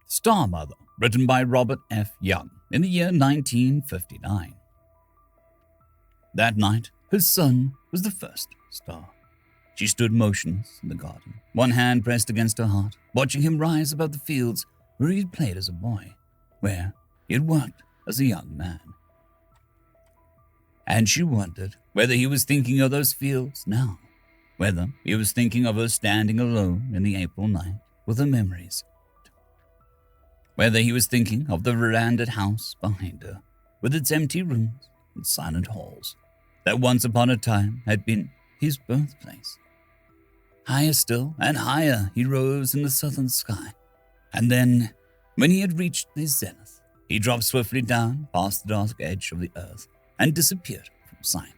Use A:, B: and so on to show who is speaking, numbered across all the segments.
A: Star Mother, written by Robert F. Young in the year 1959. That night, her sun was the first star. She stood motionless in the garden, one hand pressed against her heart, watching him rise above the fields where he had played as a boy, where he had worked as a young man. And she wondered whether he was thinking of those fields now, whether he was thinking of her standing alone in the April night with her memories, whether he was thinking of the verandahed house behind her, with its empty rooms and silent halls, that once upon a time had been his birthplace. Higher still and higher he rose in the southern sky, and then, when he had reached the zenith, he dropped swiftly down past the dark edge of the earth and disappeared from sight.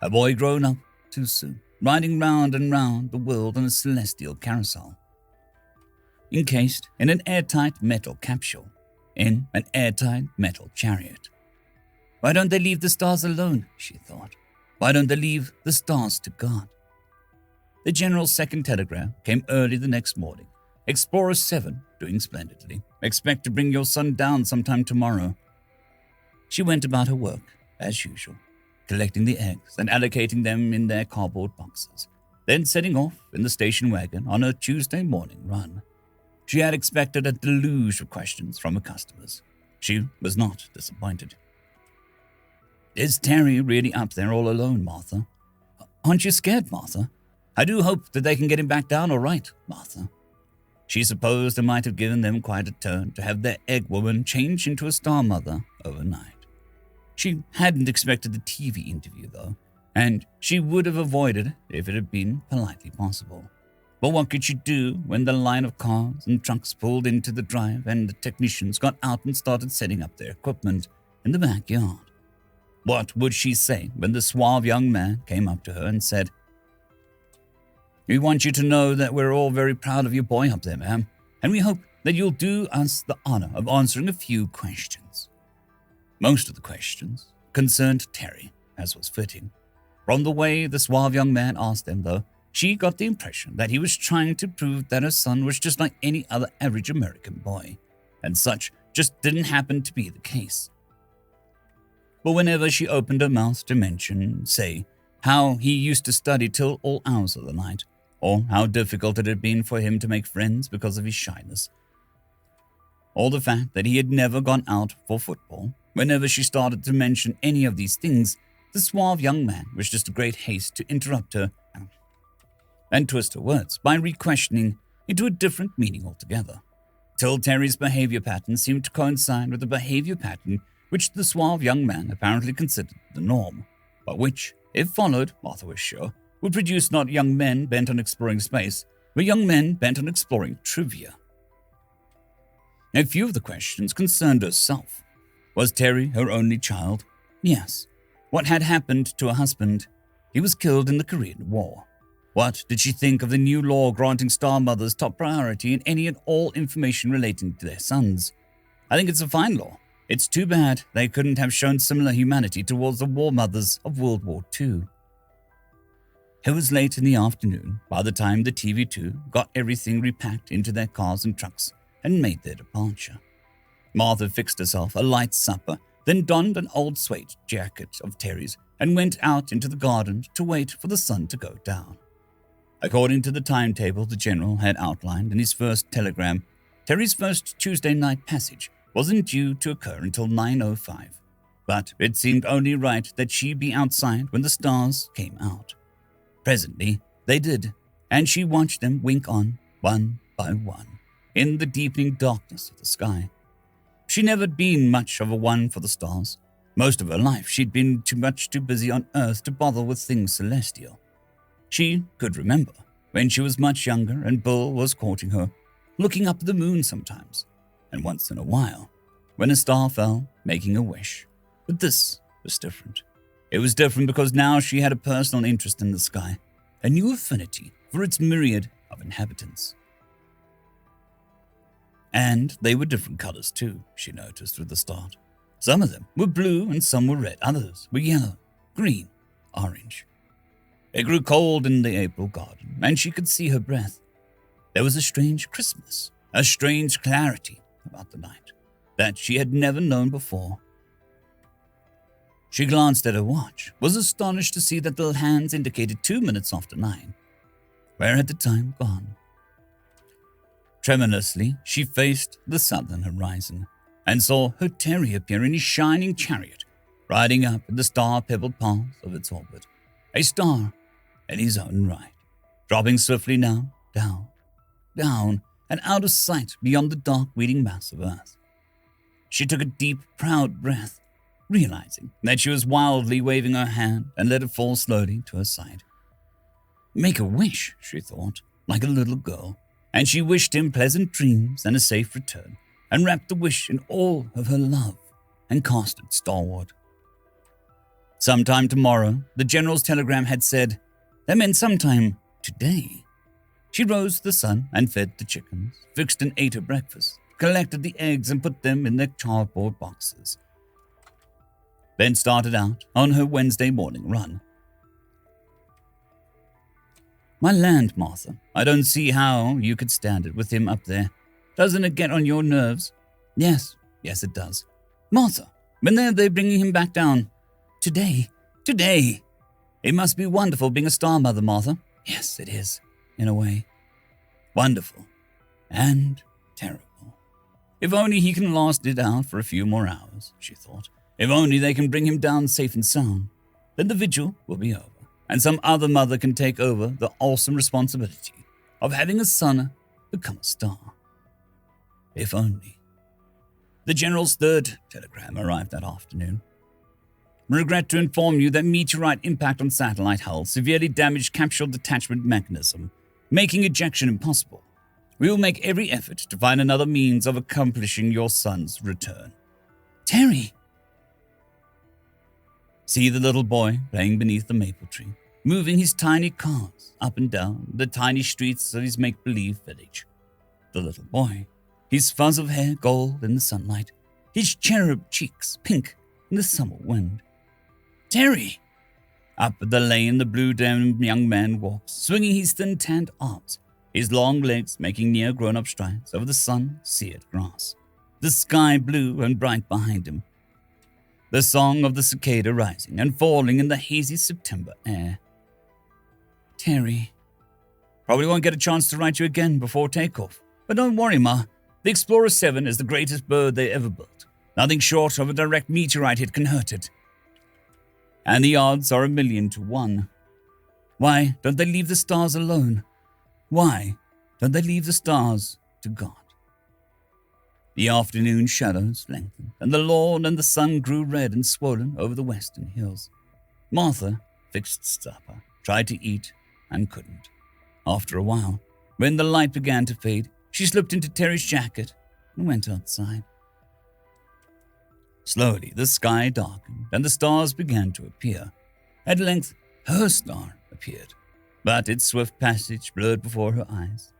A: A boy grown up too soon, riding round and round the world on a celestial carousel, encased in an airtight metal capsule, in an airtight metal chariot. Why don't they leave the stars alone, she thought. Why don't they leave the stars to God? The General's second telegram came early the next morning. Explorer 7, doing splendidly. Expect to bring your son down sometime tomorrow. She went about her work, as usual, collecting the eggs and allocating them in their cardboard boxes, then setting off in the station wagon on her Tuesday morning run. She had expected a deluge of questions from her customers. She was not disappointed. Is Terry really up there all alone, Martha? Aren't you scared, Martha? I do hope that they can get him back down all right, Martha. She supposed it might have given them quite a turn to have their egg woman change into a star mother overnight. She hadn't expected the TV interview, though, and she would have avoided it if it had been politely possible. But what could she do when the line of cars and trucks pulled into the drive and the technicians got out and started setting up their equipment in the backyard? What would she say when the suave young man came up to her and said, "We want you to know that we're all very proud of your boy up there, ma'am, and we hope that you'll do us the honor of answering a few questions." Most of the questions concerned Terry, as was fitting. From the way the suave young man asked them, though, she got the impression that he was trying to prove that her son was just like any other average American boy, and such just didn't happen to be the case. But whenever she opened her mouth to mention, say, how he used to study till all hours of the night, or how difficult it had been for him to make friends because of his shyness, or the fact that he had never gone out for football, whenever she started to mention any of these things, the suave young man was just a great haste to interrupt her and twist her words by re-questioning into a different meaning altogether, till Terry's behavior pattern seemed to coincide with the behavior pattern which the suave young man apparently considered the norm, but which, if followed, Martha was sure, would produce not young men bent on exploring space, but young men bent on exploring trivia. A few of the questions concerned herself. Was Terry her only child? Yes. What had happened to her husband? He was killed in the Korean War. What did she think of the new law granting star mothers top priority in any and all information relating to their sons? I think it's a fine law. It's too bad they couldn't have shown similar humanity towards the war mothers of World War II. It was late in the afternoon by the time the TV2 got everything repacked into their cars and trucks and made their departure. Martha fixed herself a light supper, then donned an old suede jacket of Terry's and went out into the garden to wait for the sun to go down. According to the timetable the General had outlined in his first telegram, Terry's first Tuesday night passage wasn't due to occur until 9:05, but it seemed only right that she be outside when the stars came out. Presently, they did, and she watched them wink on, one by one, in the deepening darkness of the sky. She'd never been much of a one for the stars. Most of her life, she'd been too busy on Earth to bother with things celestial. She could remember when she was much younger and Bull was courting her, looking up at the moon sometimes, and once in a while, when a star fell, making a wish. But this was different. It was different because now she had a personal interest in the sky, a new affinity for its myriad of inhabitants. And they were different colors too, she noticed with the start. Some of them were blue and some were red, others were yellow, green, orange. It grew cold in the April garden, and she could see her breath. There was a strange crispness, a strange clarity about the night that she had never known before. She glanced at her watch, was astonished to see that the hands indicated 2 minutes after 9. Where had the time gone? Tremulously, she faced the southern horizon and saw her Terry appear in his shining chariot, riding up the star-pebbled path of its orbit, a star in his own right, dropping swiftly now, down, down, and out of sight beyond the dark weeding mass of Earth. She took a deep, proud breath, realizing that she was wildly waving her hand and let it fall slowly to her side. Make a wish, she thought, like a little girl, and she wished him pleasant dreams and a safe return, and wrapped the wish in all of her love and cast it starward. Sometime tomorrow, the general's telegram had said. That meant sometime today. She rose to the sun and fed the chickens, fixed and ate her breakfast, collected the eggs and put them in their cardboard boxes. Then started out on her Wednesday morning run. My land, Martha, I don't see how you could stand it with him up there. Doesn't it get on your nerves? Yes, it does. Martha, when are they bringing him back down? Today. It must be wonderful being a star mother, Martha. Yes, it is, in a way. Wonderful. And terrible. If only he can last it out for a few more hours, she thought. If only they can bring him down safe and sound. Then the vigil will be over, and some other mother can take over the awesome responsibility of having a son become a star. If only. The general's third telegram arrived that afternoon. Regret to inform you that meteorite impact on satellite hull severely damaged capsule detachment mechanism, making ejection impossible. We will make every effort to find another means of accomplishing your son's return. Terry! See the little boy playing beneath the maple tree, moving his tiny cars up and down the tiny streets of his make-believe village. The little boy, his fuzz of hair gold in the sunlight, his cherub cheeks pink in the summer wind. Terry! Up the lane the blue-denim young man walks, swinging his thin tanned arms, his long legs making near grown-up strides over the sun-seared grass. The sky blue and bright behind him. The song of the cicada rising and falling in the hazy September air. Terry. Probably won't get a chance to write you again before takeoff. But don't worry, Ma. The Explorer 7 is the greatest bird they ever built. Nothing short of a direct meteorite hit can hurt it. And the odds are 1,000,000 to 1. Why don't they leave the stars alone? Why don't they leave the stars to God? The afternoon shadows lengthened, and the lawn and the sun grew red and swollen over the western hills. Martha fixed supper, tried to eat, and couldn't. After a while, when the light began to fade, she slipped into Terry's jacket and went outside. Slowly, the sky darkened, and the stars began to appear. At length, her star appeared, but its swift passage blurred before her eyes.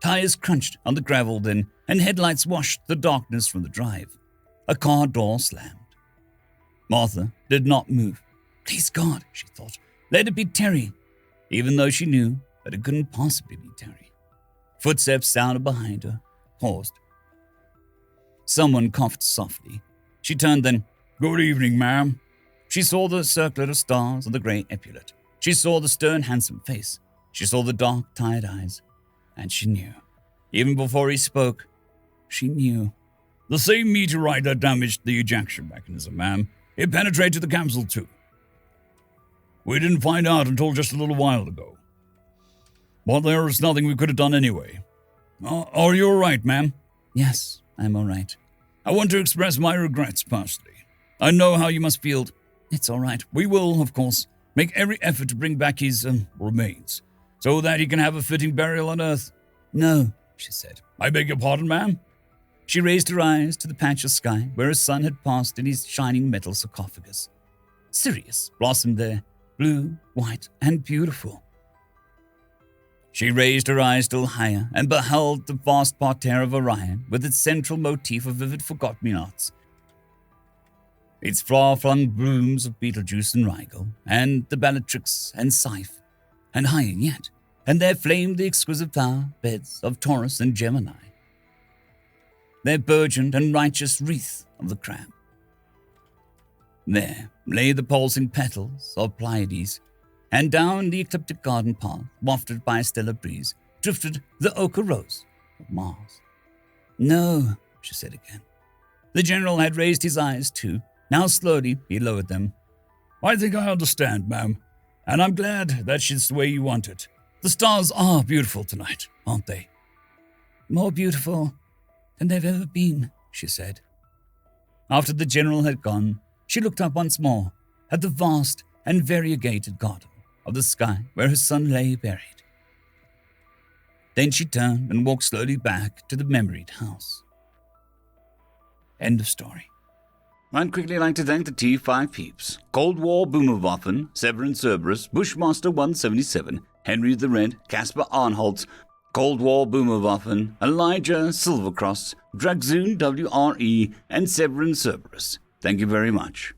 A: Tires crunched on the gravel then, and headlights washed the darkness from the drive. A car door slammed. Martha did not move. Please God, she thought, let it be Terry, even though she knew that it couldn't possibly be Terry. Footsteps sounded behind her, paused. Someone coughed softly. She turned then. Good evening, ma'am. She saw the circlet of stars on the grey epaulet. She saw the stern, handsome face. She saw the dark, tired eyes. And she knew. Even before he spoke, she knew. The same meteorite that damaged the ejection mechanism, ma'am. It penetrated the capsule, too. We didn't find out until just a little while ago. But there was nothing we could have done anyway. Are you all right, ma'am? Yes, I'm all right. I want to express my regrets personally. I know how you must feel. It's all right. We will, of course, make every effort to bring back his remains, so that he can have a fitting burial on Earth. No, she said. I beg your pardon, ma'am? She raised her eyes to the patch of sky where her son had passed in his shining metal sarcophagus. Sirius blossomed there, blue, white, and beautiful. She raised her eyes still higher and beheld the vast parterre of Orion with its central motif of vivid forgot-me-nots, its far-flung blooms of Betelgeuse and Rigel, and the Bellatrix and Sci-Fi, and higher yet, and there flamed the exquisite flower beds of Taurus and Gemini. their burgeoned and righteous wreath of the crown. There lay the pulsing petals of Pleiades, and down the ecliptic garden path, wafted by a stellar breeze, drifted the ochre rose of Mars. No, she said again. The general had raised his eyes too. Now slowly he lowered them. I think I understand, ma'am, and I'm glad that's just the way you want it. The stars are beautiful tonight, aren't they? More beautiful than they've ever been, she said. After the general had gone, she looked up once more at the vast and variegated garden of the sky where her son lay buried. Then she turned and walked slowly back to the memoried house. End of story. I'd quickly like to thank the T5 peeps: Cold War Boomerwaffen, Severin Cerberus, Bushmaster 177, Henry the Red, Caspar Arnholtz, Cold War Boomerwaffen, Elijah Silvercross, Dragzoon WRE, and Severin Cerberus. Thank you very much.